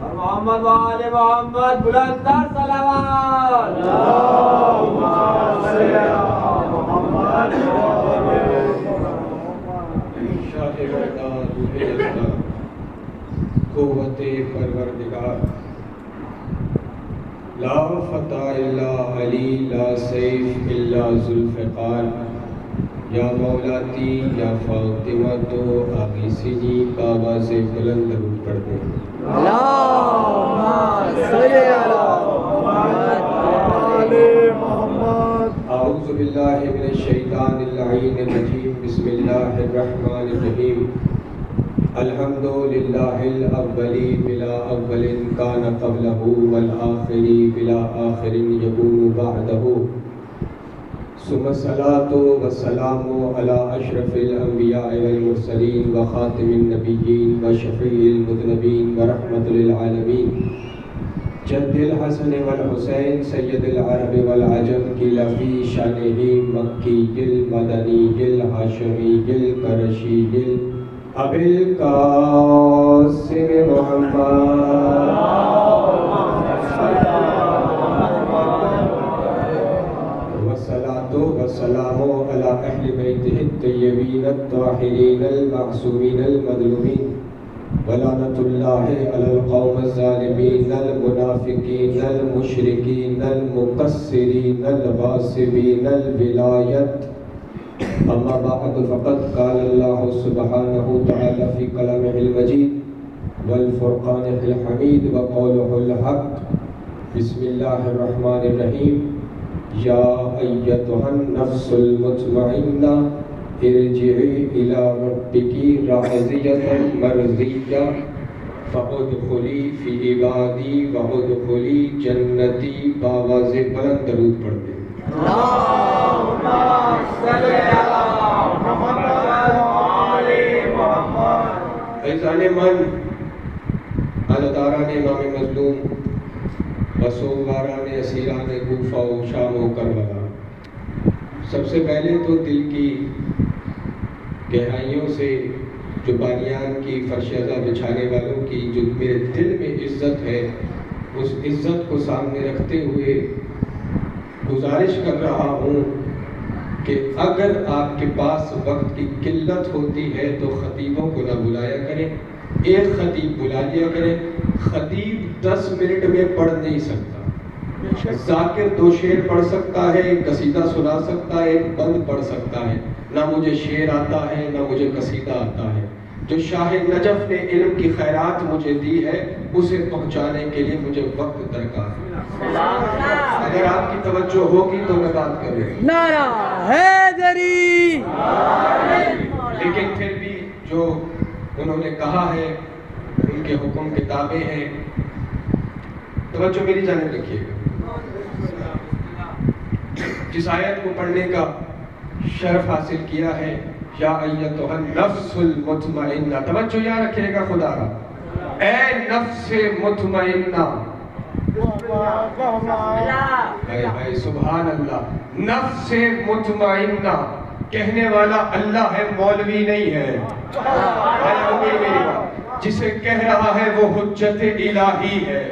محمد وآل محمد بلندر صلوات اللهم صل على محمد شاہ برداد روح قوت پروردگار لا فتح الا علی لا سیف الا ذوالفقار یا مولاتی یا فاطمہ تو آغیسنی بابا سے بلند درود پڑھ دیں اللهم صل على محمد محمد اعوذ باللہ من الشیطان اللعین الرجیم بسم اللہ الرحمن الرحیم الحمد للہ الاولی بلا اول کان قبلہ والآخری بلا آخر یکون بعدہ ثم الصلاة والسلام على اشرف الانبیاء والمرسلین وخاتم النبیین وشفیع المذنبین ورحمت للعالمین جد الحسن والحسین سید العرب والعجم قیل فی شانہ مکی المدنی الہاشمی القرشی ابی القاسم محمد والصلاة والسلام على اہل بیتہ الطیبین الطاہرین المعصومین المظلومین ولعنت اللہ علی القوم الظالمین المنافقین المشرکین المقصرین الغاصبین الولایت اما بعد فقد قال اللہ سبحانہ تعالی فی کلامہ المجید والفرقان الحمید وقولہ الحق بسم اللہ الرحمن الرحیم یا ایتها النفس المطمئنہ ارجعی الی ربک راضیۃ مرضیہ فادخلی فی عبادی وادخلی جنتی باواز بلند درود پڑھ دیں اللهم صل على محمد وآل محمد ایزان من عدداران امام مظلوم بسواران اسیران کوفہ و شام و کربلا سب سے پہلے تو دل کی گہرائیوں سے جو بانیان کی فرش ازا بچھانے والوں کی جو میرے دل میں عزت ہے اس عزت کو سامنے رکھتے ہوئے گزارش کر رہا ہوں کہ اگر آپ کے پاس وقت کی قلت ہوتی ہے تو خطیبوں کو نہ بلایا کریں ایک خطیب بلا لیا کریں خطیب 10 منٹ میں پڑھ نہیں سکتا ذاکر 2 شعر پڑھ سکتا ہے ایک قصیدہ سنا سکتا ہے ایک بند پڑھ سکتا ہے نہ مجھے شعر آتا ہے نہ مجھے قصیدہ آتا ہے جو شاہ نجف نے علم کی خیرات مجھے دی ہے اسے پہنچانے کے لیے مجھے وقت درکار ہے اگر آپ کی توجہ ہوگی تو میں بات کریں نعرہ حیدری لیکن پھر بھی جو انہوں نے کہا ہے ان کے حکم کتابیں ہیں توجہ میری جانب رکھیے گا جس آیت کو پڑھنے کا شرف حاصل کیا ہے یا ایتها النفس المطمئنہ توجہ یہاں رکھیے گا خدا را اے نفس مطمئنہ اے سبحان اللہ نفس مطمئنہ کہنے والا اللہ ہے مولوی نہیں ہے جسے کہہ رہا ہے وہ حجت الہی ہے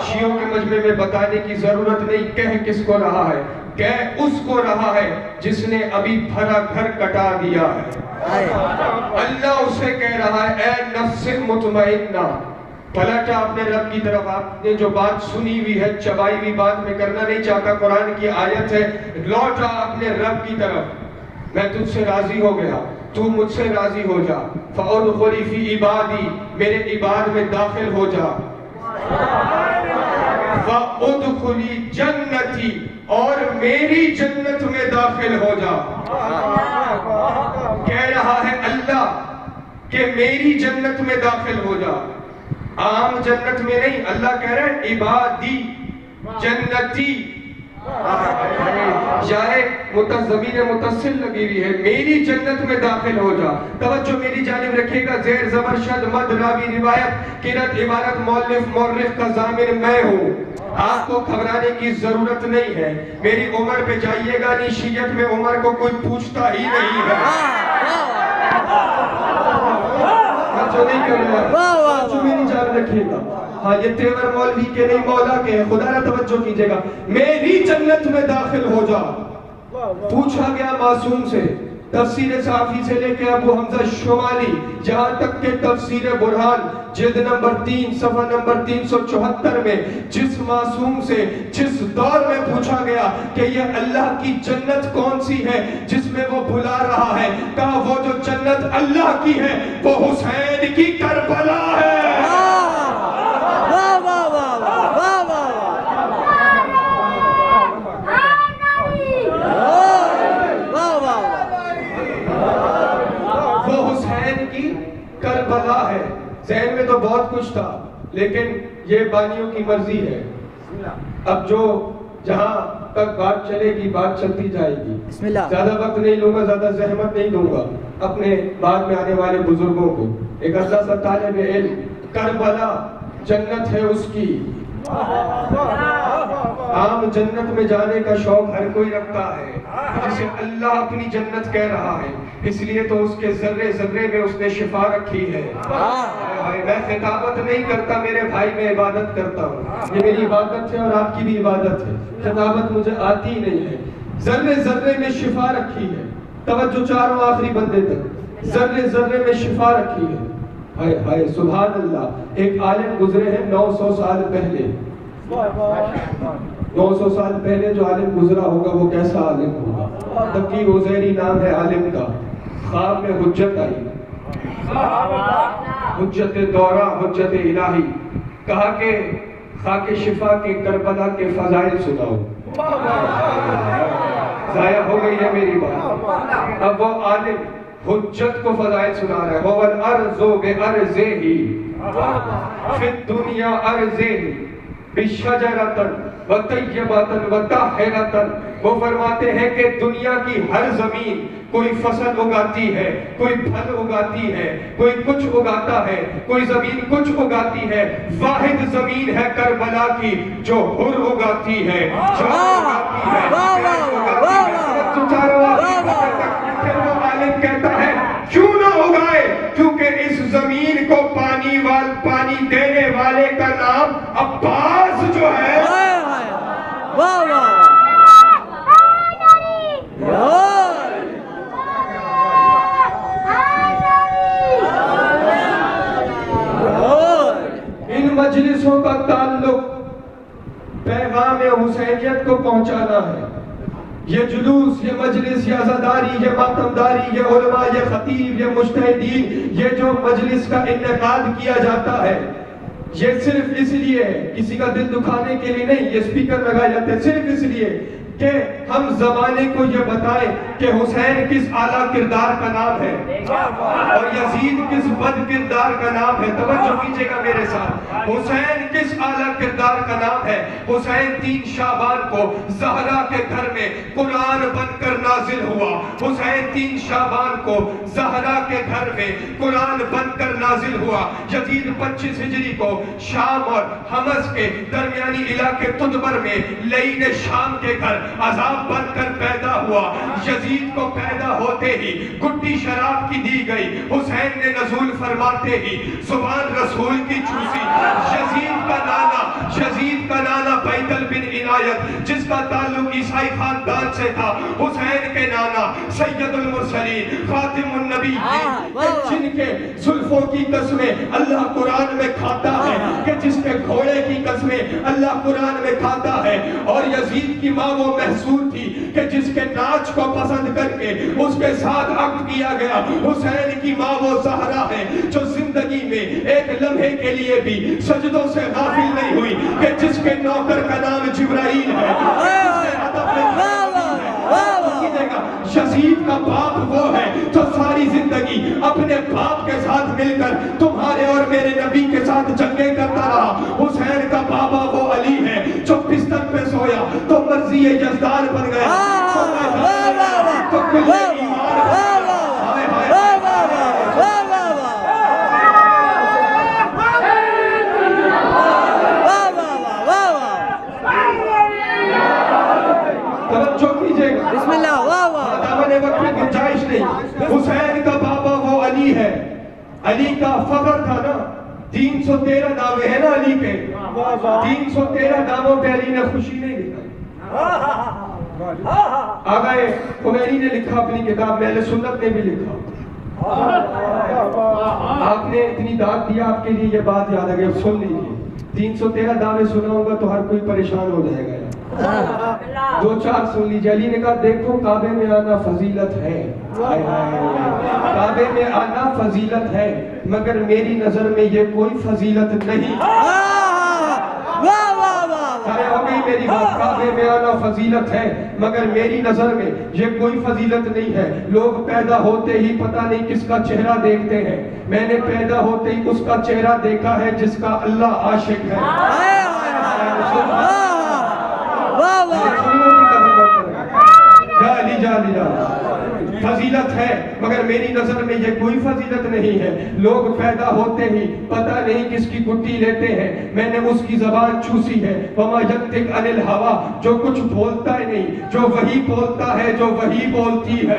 شیعوں کے مجمع میں بتانے کی ضرورت نہیں کہہ کس کو رہا ہے کہہ اس کو رہا ہے جس نے ابھی بھرا گھر کٹا دیا ہے اللہ اسے کہہ رہا ہے اے نفس مطمئنہ پلٹا اپنے رب کی طرف آپ نے جو بات سنی ہوئی ہے چبائی ہوئی بات میں کرنا نہیں چاہتا قرآن کی آیت ہے لوٹا اپنے رب کی طرف میں تجھ سے راضی ہو گیا تو مجھ سے راضی ہو جا فَأُدْخُلِ فِي عِبَادِي میرے عباد میں داخل ہو جا فَأُدْخُلِ جَنَّتِي اور میری جنت میں داخل ہو جا کہہ رہا ہے اللہ کہ میری جنت میں داخل ہو جا عام جنت میں نہیں اللہ کہہ رہا ہے عبادی جنتی جائے زمین متصل لگی ہوئی ہے میری جنت میں داخل ہو جا توجہ میری جانب رکھے گا زیر زبر شد مد راوی روایت قرت عبارت مؤلف مورخ کا ضامن میں ہوں آپ کو گھبرانے کی ضرورت نہیں ہے میری عمر پہ جائیے گا نہیں شیعت میں عمر کو کوئی پوچھتا ہی نہیں ہے توجہ نہیں کر رہا توجہ میری جانب رکھے گا ہاں یہ تیور مولوی کے نہیں مولا کے ہیں، خدا نہ توجہ کیجئے گا. میری جنت میں داخل ہو جا. پوچھا گیا معصوم سے، تفسیر صافی سے لے کے ابو حمزہ شمالی جہاں تک کہ تفسیر برہان جلد نمبر 3 صفحہ نمبر 374 میں جس معصوم سے جس دور میں پوچھا گیا کہ یہ اللہ کی جنت کون سی ہے جس میں وہ بھلا رہا ہے، کہا وہ جو جنت اللہ کی ہے وہ حسین کی کربلا ہے. کربلا ہے. ذہن میں تو بہت کچھ تھا لیکن یہ بانیوں کی مرضی ہے. اب جو جہاں تک بات چلے گی بات چلتی جائے گی. زیادہ وقت نہیں لوں گا، زیادہ زحمت نہیں دوں گا اپنے بعد میں آنے والے بزرگوں کو. ایک اللہ سا طالب علم، کربلا جنت ہے اس کی. عام جنت میں جانے کا شوق ہر کوئی رکھتا ہے جسے اللہ اپنی جنت کہہ رہا ہے، اس لیے تو اس کے ذرے ذرے میں اس نے شفا رکھی ہے. میں خطابت نہیں کرتا میرے بھائی، میں عبادت کرتا ہوں. یہ میری عبادت ہے اور آپ کی بھی عبادت ہے. خطابت مجھے آتی نہیں ہے. ذرے ذرے میں شفا رکھی ہے. توجہ چاروں آخری بندے تک. ذرے ذرے میں شفا رکھی ہے. ہائے ہائے سبحان اللہ. ایک عالم گزرے ہیں 900 سال پہلے. 900 سال پہلے جو عالم گزرا ہوگا وہ کیسا عالم ہوگا؟ تقی عزیری نام ہے عالم کا. خواب میں حجت آئی، حجت دورہ، حجت الہی. کہا کہ خاک شفا کے کربلا کے فضائل سناؤ. ضائع ہو گئی ہے میری بات. اب وہ عالم حجت کو فضائل سنا رہا ہے. وہ الارض بارضہ فی الدنیا ارضہ بشجرۃ وطیبۃ وطاہرۃ. وہ فرماتے ہیں کہ دنیا کی ہر زمین کوئی فصل اگاتی ہے، کوئی پھل اگاتی ہے، کوئی کچھ اگاتا ہے، کوئی زمین کچھ اگاتی ہے. واحد زمین ہے کربلا کی جو حر اگاتی ہے، جان اگاتی ہے. پھر وہ عالم کہتا ہے کیوں نہ اگائے؟ کیونکہ اس زمین کو پانی دینے والے کا نام عباس جو ہے. ان مجلسوں کا تعلق پیغام حسینیت کو پہنچانا ہے. یہ جلوس، یہ مجلس، یہ عزاداری، یہ ماتمداری، یہ علماء، یہ خطیب، یہ مجتہدین، یہ جو مجلس کا انعقاد کیا جاتا ہے یہ صرف اس لیے ہے، کسی کا دل دکھانے کے لیے نہیں. یہ سپیکر لگائے جاتے ہیں صرف اس لیے کہ ہم زمانے کو یہ بتائیں کہ حسین کس اعلیٰ کردار کا نام ہے اور یزید کس بد کردار کا نام ہے. توجہ کیجئے گا میرے ساتھ. حسین کس اعلیٰ کردار کا نام ہے؟ حسین 3 شعبان کو زہرا کے گھر میں قرآن بن کر نازل ہوا. حسین 3 شعبان کو زہرا کے گھر میں قرآن بن کر نازل ہوا. یزید 25 ہجری کو شام اور حمص کے درمیانی علاقے تدبر میں لعین شام کے گھر عذاب بن کر پیدا ہوا. یزید کو پیدا ہوتے ہی گٹی شراب کی دی گئی. حسین نے نزول فرماتے ہی زبان رسول کی چوسی. یزید کا نانا بیتل بن عنایت جس کا تعلق عیسائی خاندان سے تھا، حسین کے نانا سید المرسلین خاتم النبی جن کے زلفوں کی قسمیں اللہ قرآن میں کھاتا ہے، کہ جس کے گھوڑے کی قسمیں اللہ قرآن میں کھاتا ہے. اور یزید کی ماں وہ محسود تھی کہ جس کے ناچ کو پسند کر کے اس کے ساتھ عقد کیا گیا. حسین کی ماں وہ زہرا ہے جو زندگی میں ایک لمحے کے لیے بھی سجدوں سے غافل نہیں ہوئی، کہ جس کے نوکر کا نام جبرائیل ہے. یزید کا باپ وہ ہے جو ساری زندگی اپنے باپ کے ساتھ مل کر تمہارے اور میرے نبی کے ساتھ جنگیں کرتا رہا. حسین کا بابا وہ علی ہے جو بستر پہ سویا تو مرضی یزدان بن گیا. تو کل ایمان بسم اللہ. وقت میں گنجائش نہیں. حسین کا بابا وہ علی ہے. علی کا فخر تھا نا 300 313 دعوے ہیں نا علی کے، 313 دعووں پہ علی نے خوشی نہیں دکھائی۔ آقا خمینی نے لکھا اپنی کتاب میں، اہل سنت نے بھی لکھا، آپ نے اتنی داد دیا، آپ کے لیے یہ بات یاد آ گئی، سن لیجیے۔ 313 دعوے سناؤں گا تو ہر کوئی پریشان ہو جائے گا، 2-4 سن لیجیے۔ علی نے کہا دیکھو کعبے میں آنا فضیلت ہے، کعبے میں آنا فضیلت ہے، مگر میری نظر میں یہ کوئی فضیلت نہیں۔ ارے ہو گئی میری بات، کعبے میں آنا فضیلت ہے مگر میری نظر میں یہ کوئی فضیلت نہیں ہے۔ لوگ پیدا ہوتے ہی پتہ نہیں کس کا چہرہ دیکھتے ہیں، میں نے پیدا ہوتے ہی اس کا چہرہ دیکھا ہے جس کا اللہ عاشق ہے۔ فضیلت ہے مگر میری نظر میں یہ کوئی فضیلت نہیں ہے۔ لوگ پیدا ہوتے ہی پتہ نہیں کس کی گٹی لیتے ہیں، میں نے اس کی زبان چوسی ہے۔ وما ینطق عن الہویٰ، جو کچھ بولتا ہی نہیں، جو وہی بولتا ہے جو وہی بولتی ہے۔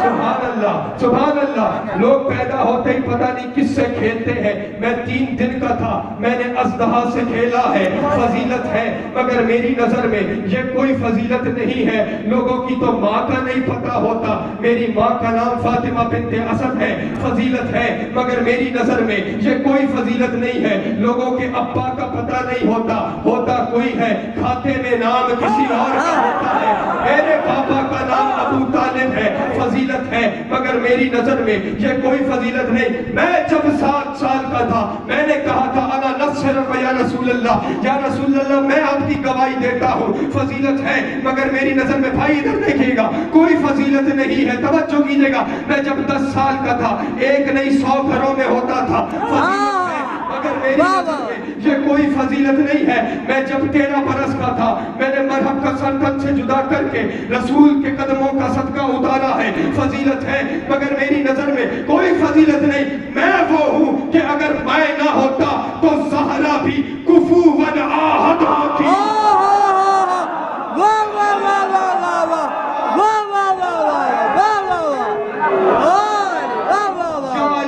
سبحان اللہ سبحان اللہ۔ لوگ پیدا ہوتے ہی پتہ نہیں کس سے کھیلتے ہیں، میں 3 دن کا تھا، میں نے اژدہا سے کھیلا ہے، فضیلت ہے مگر میری نظر میں یہ کوئی فضیلت نہیں ہے۔ لوگوں کی تو ماں کا نہیں پتہ ہوتا، میری ماں کا نام فاطمہ بنت اسد ہے، فضیلت ہے مگر میری نظر میں یہ کوئی فضیلت نہیں ہے۔ لوگوں کے ابا کا پتہ نہیں ہوتا، ہوتا کوئی ہے، کھاتے میں نام کسی اور کا ہوتا ہے۔ میرے پاپا کا نام ابو طالب ہے، فضیلت ہے مگر میری نظر میں یہ کوئی فضیلت نہیں۔ میں جب 7 سال کا تھا میں نے کہا تھا انا نصر یا رسول اللہ، یا رسول اللہ میں آپ کی گواہی دیتا ہوں، فضیلت ہے مگر میری نظر میں۔ بھائی ادھر دیکھیے گا، کوئی فضیلت نہیں ہے، توجہ کیجئے گا۔ میں جب 10 سال کا تھا، 1 نہیں 100 گھروں میں ہوتا تھا، فضیلت ہے مگر میری نظر میں یہ کوئی فضیلت نہیں ہے۔ میں جب 13 برس کا تھا میں نے مرہم کا سر تن سے جدا کر کے رسول کے قدموں کا صدقہ اتارا ہے، فضیلت ہے مگر میری نظر میں کوئی فضیلت نہیں۔ میں وہ ہوں کہ اگر میں نہ ہوتا تو زہرا بھی کفواً آہد ہوتی۔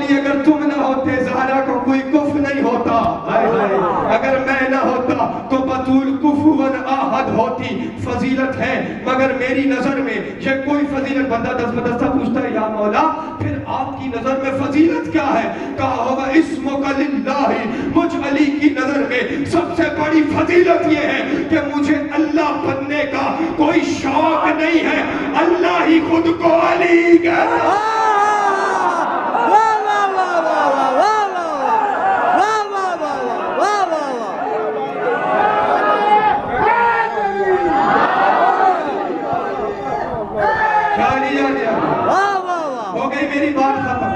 اگر تم نہ ہوتے زہرا کو کوئی کف نہیں ہوتا، اگر میں نہ ہوتا تو بطول کفواً آہد ہوتی، فضیلت ہے مگر میری نظر میں یہ کوئی فضیلت۔ بندہ 10 بدستہ پوچھتا ہے یا مولا پھر آپ کی نظر میں فضیلت کیا ہے؟ کہا ہوگا اسمک للہ، مجھ علی کی نظر میں سب سے بڑی فضیلت یہ ہے کہ مجھے اللہ بننے کا کوئی شوق نہیں ہے، اللہ ہی خود کو علی کہتا ہے۔ ہو گئی میری بات ختم۔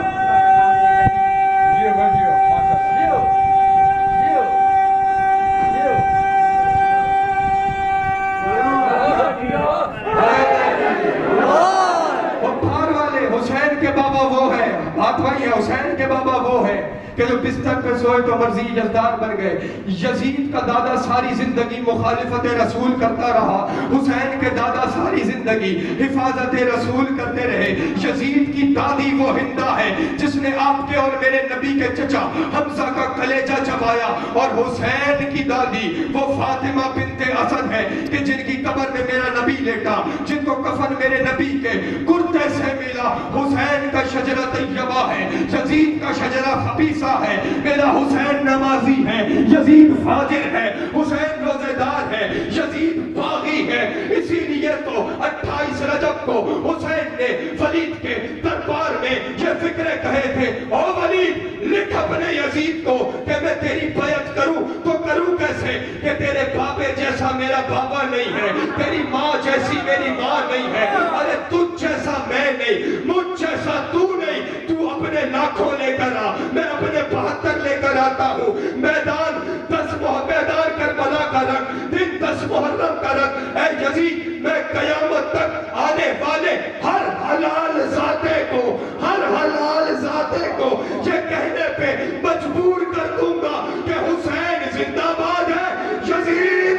حسین کے بابا وہ ہے، بات وہی ہے، حسین کے بابا وہ ہے کہ جو بستر پہ سوئے تو مرضی یزدان بن گئے۔ یزید کا دادا ساری زندگی مخالفت رسول کرتا رہا، حسین کے دادا ساری زندگی حفاظت رسول کرتے رہے۔ یزید کی دادی وہ ہندہ ہے جس نے آپ کے اور میرے نبی کے چچا حمزہ کا کلیجہ چبایا، اور حسین کی دادی وہ فاطمہ بنت اسد ہے کہ جن کی قبر میں میرا نبی لیٹا، جن کو کفن میرے نبی کے کرتے سے ملا۔ حسین کا شجرہ طیبہ ہے، یزید کا شجرہ خبیثہ ہے۔ میرا حسین نمازی ہے، یزید فاجر ہے، حسین روزے دار ہے، یزید باغی ہے۔ اسی لیے تو 28 رجب کو حسین نے ولید کے دربار میں یہ فکرے کہے تھے، او ولید لکھ اپنے یزید کو کہ میں تیری بیعت کروں تو کروں کیسے کہ تیرے بابے جیسا میرا بابا نہیں ہے، تیری ماں جیسی میری ماں نہیں ہے، ارے تجھ جیسا میں نہیں، مجھ جیسا تو نہیں۔ تو اپنے لاکھوں لے کر آ، میں اپنے 72 لے کر آتا ہوں۔ میدان 10 میدان کربلا کا رکھ، دن 10 محرم کا رکھ۔ اے یزید میں قیامت تک آنے والے ہر حلال ذاتے کو، ہر حلال ذاتے کو یہ کہنے پہ مجبور کر دوں گا کہ حسین زندہ باد ہے، یزید